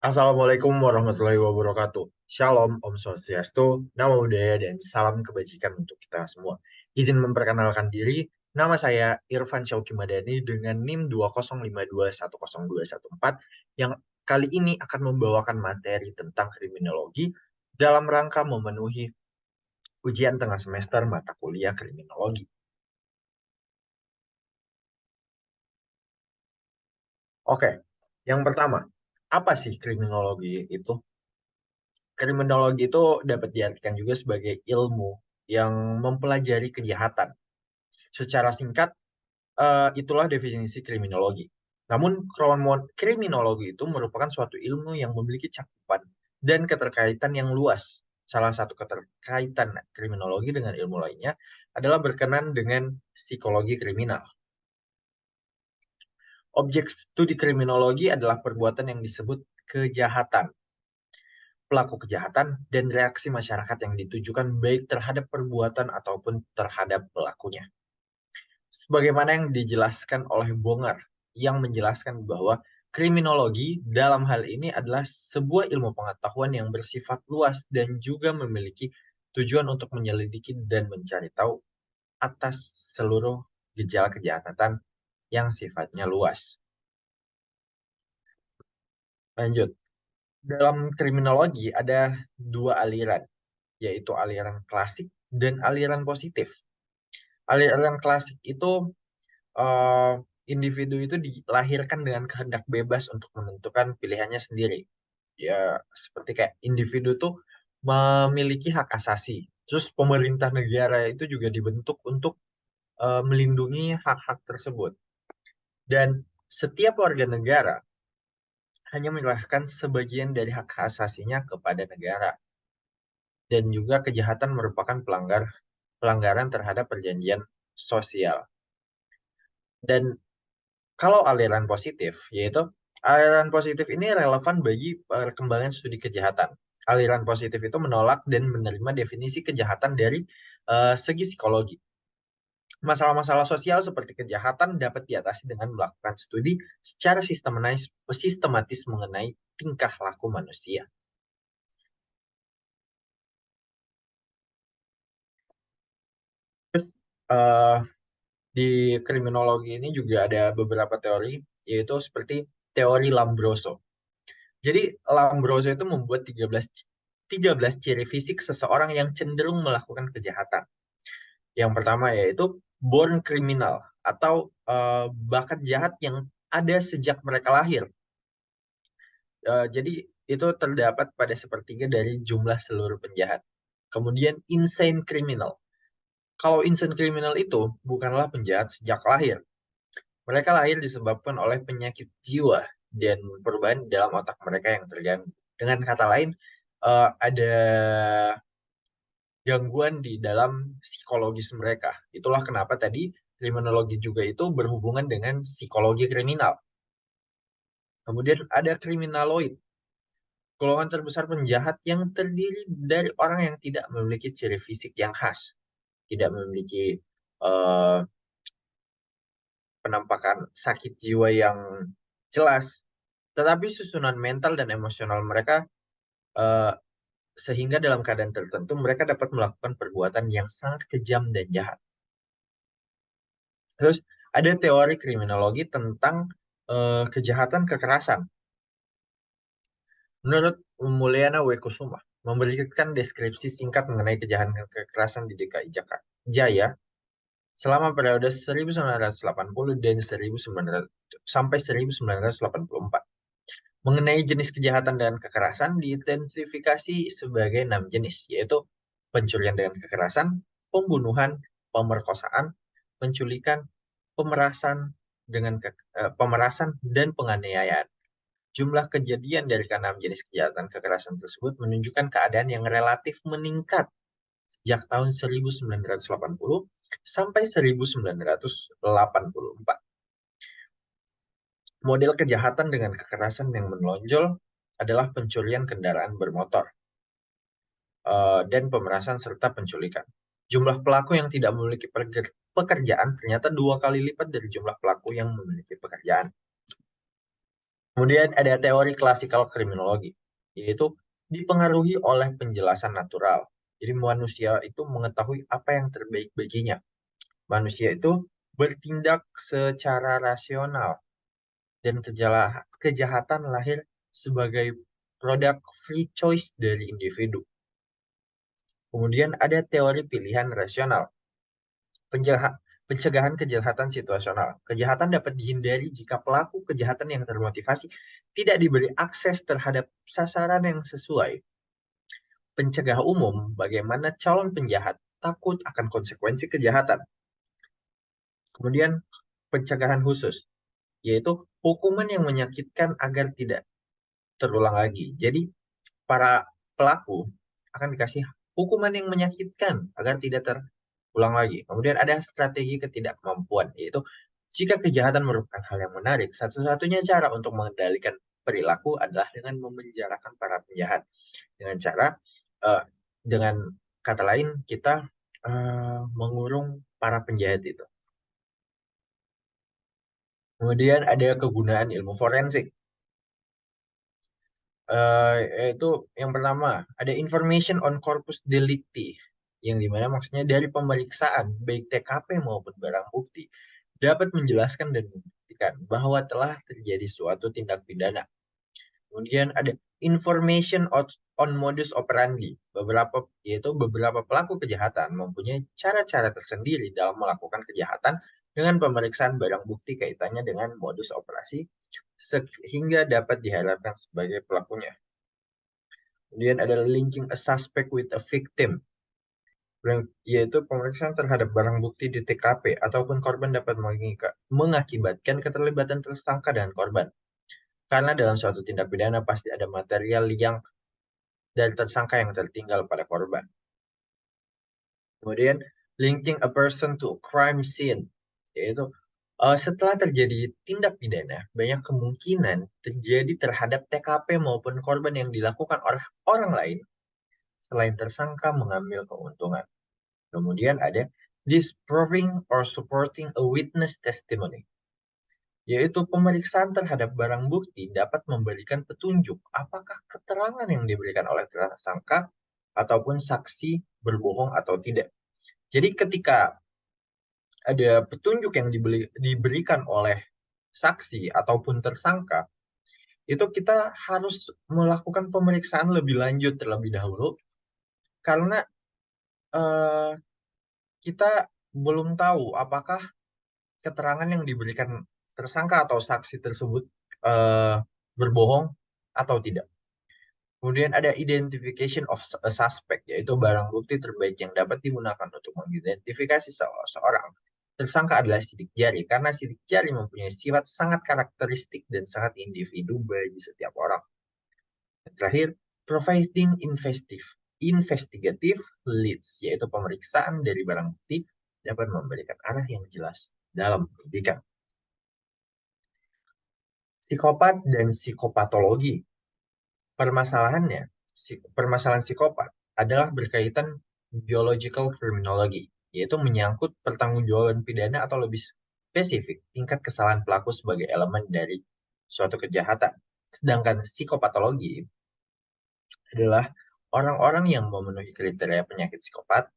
Assalamualaikum warahmatullahi wabarakatuh. Shalom, Om Swastiastu, Namo Buddhaya, dan salam kebajikan untuk kita semua. Izin memperkenalkan diri, nama saya Irfan Syauki Madani dengan NIM 205210214 yang kali ini akan membawakan materi tentang kriminologi dalam rangka memenuhi ujian tengah semester mata kuliah kriminologi. Oke, yang pertama, apa sih kriminologi itu? Kriminologi itu dapat diartikan juga sebagai ilmu yang mempelajari kejahatan. Secara singkat, itulah definisi kriminologi. Namun, kriminologi itu merupakan suatu ilmu yang memiliki cakupan dan keterkaitan yang luas. Salah satu keterkaitan kriminologi dengan ilmu lainnya adalah berkenan dengan psikologi kriminal. Objek studi kriminologi adalah perbuatan yang disebut kejahatan, pelaku kejahatan, dan reaksi masyarakat yang ditujukan baik terhadap perbuatan ataupun terhadap pelakunya. Sebagaimana yang dijelaskan oleh Bonger, yang menjelaskan bahwa kriminologi dalam hal ini adalah sebuah ilmu pengetahuan yang bersifat luas dan juga memiliki tujuan untuk menyelidiki dan mencari tahu atas seluruh gejala kejahatan yang sifatnya luas. Lanjut, dalam kriminologi ada dua aliran, yaitu aliran klasik dan aliran positif. Aliran klasik itu eh, individu itu dilahirkan dengan kehendak bebas untuk menentukan pilihannya sendiri. Ya, seperti kayak individu tuh memiliki hak asasi. Terus pemerintah negara itu juga dibentuk untuk melindungi hak-hak tersebut. Dan setiap warga negara hanya menyerahkan sebagian dari hak asasinya kepada negara. Dan juga kejahatan merupakan pelanggaran terhadap perjanjian sosial. Dan kalau aliran positif, yaitu aliran positif ini relevan bagi perkembangan studi kejahatan. Aliran positif itu menolak dan menerima definisi kejahatan dari segi psikologi. Masalah-masalah sosial seperti kejahatan dapat diatasi dengan melakukan studi secara sistematis mengenai tingkah laku manusia. Terus eh, di kriminologi ini juga ada beberapa teori, yaitu seperti teori Lombroso. Jadi Lombroso itu membuat 13 ciri fisik seseorang yang cenderung melakukan kejahatan. Yang pertama yaitu born criminal atau bakat jahat yang ada sejak mereka lahir. Jadi itu terdapat pada sepertiga dari jumlah seluruh penjahat. Kemudian insane criminal. Kalau insane criminal itu bukanlah penjahat sejak lahir. Mereka lahir disebabkan oleh penyakit jiwa dan perubahan dalam otak mereka yang terganggu. Dengan kata lain, ada gangguan di dalam psikologis mereka. Itulah kenapa tadi kriminologi juga itu berhubungan dengan psikologi kriminal. Kemudian ada kriminaloid, golongan terbesar penjahat yang terdiri dari orang yang tidak memiliki ciri fisik yang khas, tidak memiliki eh, penampakan sakit jiwa yang jelas, tetapi susunan mental dan emosional mereka eh, sehingga dalam keadaan tertentu mereka dapat melakukan perbuatan yang sangat kejam dan jahat. Terus ada teori kriminologi tentang kejahatan kekerasan. Menurut Mulyana Wekusuma, memberikan deskripsi singkat mengenai kejahatan kekerasan di DKI Jakarta Jaya selama periode 1980 dan 1900 sampai 1984. Mengenai jenis kejahatan dan kekerasan diidentifikasi sebagai 6 jenis, yaitu pencurian dengan kekerasan, pembunuhan, pemerkosaan, penculikan, pemerasan dan penganiayaan. Jumlah kejadian dari keenam jenis kejahatan kekerasan tersebut menunjukkan keadaan yang relatif meningkat sejak tahun 1980 sampai 1984. Model kejahatan dengan kekerasan yang menonjol adalah pencurian kendaraan bermotor dan pemerasan serta penculikan. Jumlah pelaku yang tidak memiliki pekerjaan ternyata 2 kali lipat dari jumlah pelaku yang memiliki pekerjaan. Kemudian ada teori klasikal kriminologi, yaitu dipengaruhi oleh penjelasan natural. Jadi manusia itu mengetahui apa yang terbaik baginya. Manusia itu bertindak secara rasional dan kejahatan lahir sebagai produk free choice dari individu. Kemudian ada teori pilihan rasional, pencegahan kejahatan situasional. Kejahatan dapat dihindari jika pelaku kejahatan yang termotivasi tidak diberi akses terhadap sasaran yang sesuai. Pencegah umum, bagaimana calon penjahat takut akan konsekuensi kejahatan. Kemudian pencegahan khusus, yaitu hukuman yang menyakitkan agar tidak terulang lagi. Jadi para pelaku akan dikasih hukuman yang menyakitkan agar tidak terulang lagi. Kemudian ada strategi ketidakmampuan, yaitu jika kejahatan merupakan hal yang menarik, satu-satunya cara untuk mengendalikan perilaku adalah dengan memenjarakan para penjahat. Dengan cara, uh, dengan kata lain, kita mengurung para penjahat itu. Kemudian ada kegunaan ilmu forensik. Yaitu yang pertama, ada information on corpus delicti, yang dimana maksudnya dari pemeriksaan, baik TKP maupun barang bukti, dapat menjelaskan dan membuktikan bahwa telah terjadi suatu tindak pidana. Kemudian ada information on modus operandi, yaitu beberapa pelaku kejahatan mempunyai cara-cara tersendiri dalam melakukan kejahatan dengan pemeriksaan barang bukti kaitannya dengan modus operasi sehingga dapat diharapkan sebagai pelakunya. Kemudian ada linking a suspect with a victim, yaitu pemeriksaan terhadap barang bukti di TKP ataupun korban dapat mengakibatkan keterlibatan tersangka dengan korban. Karena dalam suatu tindak pidana pasti ada material yang dari tersangka yang tertinggal pada korban. Kemudian linking a person to a crime scene, yaitu setelah terjadi tindak pidana, banyak kemungkinan terjadi terhadap TKP maupun korban yang dilakukan oleh orang lain selain tersangka mengambil keuntungan. Kemudian ada disproving or supporting a witness testimony, yaitu pemeriksaan terhadap barang bukti dapat memberikan petunjuk apakah keterangan yang diberikan oleh tersangka ataupun saksi berbohong atau tidak. Jadi ketika ada petunjuk yang diberikan oleh saksi ataupun tersangka, itu kita harus melakukan pemeriksaan lebih lanjut terlebih dahulu, karena eh, kita belum tahu apakah keterangan yang diberikan tersangka atau saksi tersebut eh, berbohong atau tidak. Kemudian ada identification of a suspect, yaitu barang bukti terbaik yang dapat digunakan untuk mengidentifikasi seorang tersangka adalah sidik jari, karena sidik jari mempunyai sifat sangat karakteristik dan sangat individu bagi setiap orang. Dan terakhir, providing investigative leads, yaitu pemeriksaan dari barang bukti dapat memberikan arah yang jelas dalam penyidikan. Psikopat dan psikopatologi. Permasalahan psikopat adalah berkaitan biological criminology, yaitu menyangkut pertanggungjawaban pidana atau lebih spesifik tingkat kesalahan pelaku sebagai elemen dari suatu kejahatan. Sedangkan psikopatologi adalah orang-orang yang memenuhi kriteria penyakit psikopat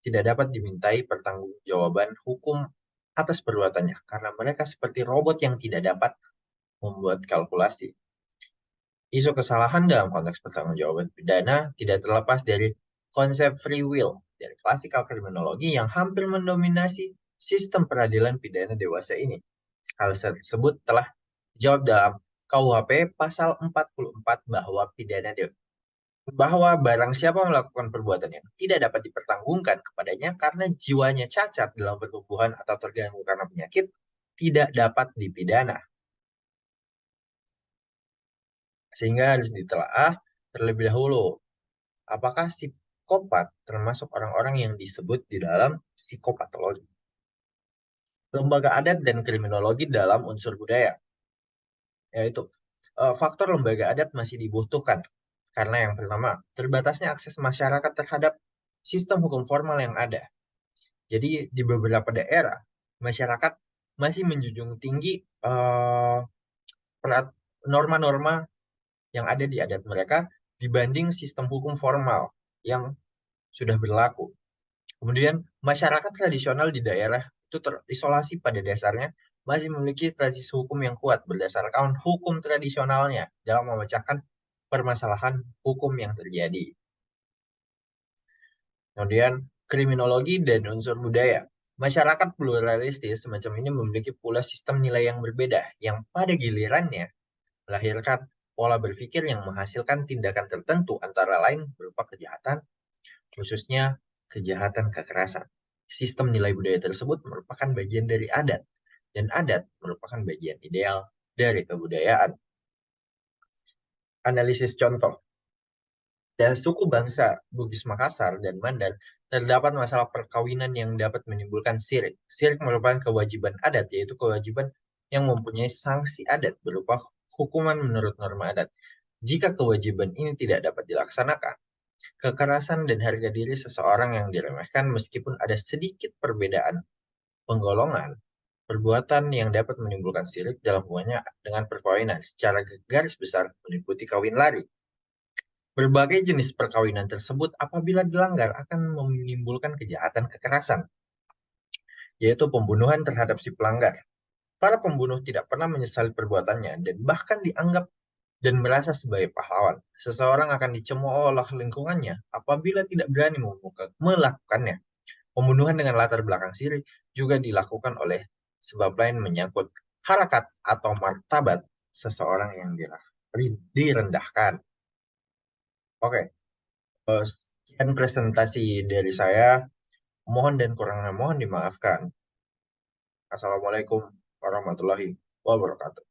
tidak dapat dimintai pertanggungjawaban hukum atas perbuatannya karena mereka seperti robot yang tidak dapat membuat kalkulasi. Isu kesalahan dalam konteks pertanggungjawaban pidana tidak terlepas dari konsep free will dari klasikal kriminologi yang hampir mendominasi sistem peradilan pidana dewasa ini. Hal tersebut telah dijawab dalam KUHP pasal 44 bahwa barang siapa melakukan perbuatan yang tidak dapat dipertanggungkan kepadanya karena jiwanya cacat dalam pertumbuhan atau terganggu karena penyakit, tidak dapat dipidana. Sehingga harus ditelaah terlebih dahulu, apakah psikopat termasuk orang-orang yang disebut di dalam psikopatologi. Lembaga adat dan kriminologi dalam unsur budaya, yaitu faktor lembaga adat masih dibutuhkan karena yang pertama, terbatasnya akses masyarakat terhadap sistem hukum formal yang ada. Jadi di beberapa daerah, masyarakat masih menjunjung tinggi norma-norma yang ada di adat mereka dibanding sistem hukum formal yang sudah berlaku. Kemudian masyarakat tradisional di daerah itu terisolasi pada dasarnya masih memiliki tradisi hukum yang kuat berdasarkan hukum tradisionalnya dalam memecahkan permasalahan hukum yang terjadi. Kemudian kriminologi dan unsur budaya. Masyarakat pluralistis semacam ini memiliki pula sistem nilai yang berbeda yang pada gilirannya melahirkan pola berpikir yang menghasilkan tindakan tertentu antara lain berupa kejahatan, khususnya kejahatan kekerasan. Sistem nilai budaya tersebut merupakan bagian dari adat, dan adat merupakan bagian ideal dari kebudayaan. Analisis contoh. Pada suku bangsa Bugis Makassar dan Mandar, terdapat masalah perkawinan yang dapat menimbulkan syirik. Syirik merupakan kewajiban adat, yaitu kewajiban yang mempunyai sanksi adat berupa hukuman menurut norma adat. Jika kewajiban ini tidak dapat dilaksanakan, kekerasan dan harga diri seseorang yang diremehkan meskipun ada sedikit perbedaan penggolongan, perbuatan yang dapat menimbulkan syirik dalam hubungannya dengan perkawinan secara garis besar meliputi kawin lari. Berbagai jenis perkawinan tersebut apabila dilanggar akan menimbulkan kejahatan kekerasan, yaitu pembunuhan terhadap si pelanggar. Para pembunuh tidak pernah menyesali perbuatannya dan bahkan dianggap dan merasa sebagai pahlawan. Seseorang akan dicemooh oleh lingkungannya apabila tidak berani melakukannya. Pembunuhan dengan latar belakang syirik juga dilakukan oleh sebab lain menyangkut harakat atau martabat seseorang yang direndahkan. Oke, sekian presentasi dari saya. Mohon dan kurangnya mohon dimaafkan. Assalamualaikum warahmatullahi wabarakatuh.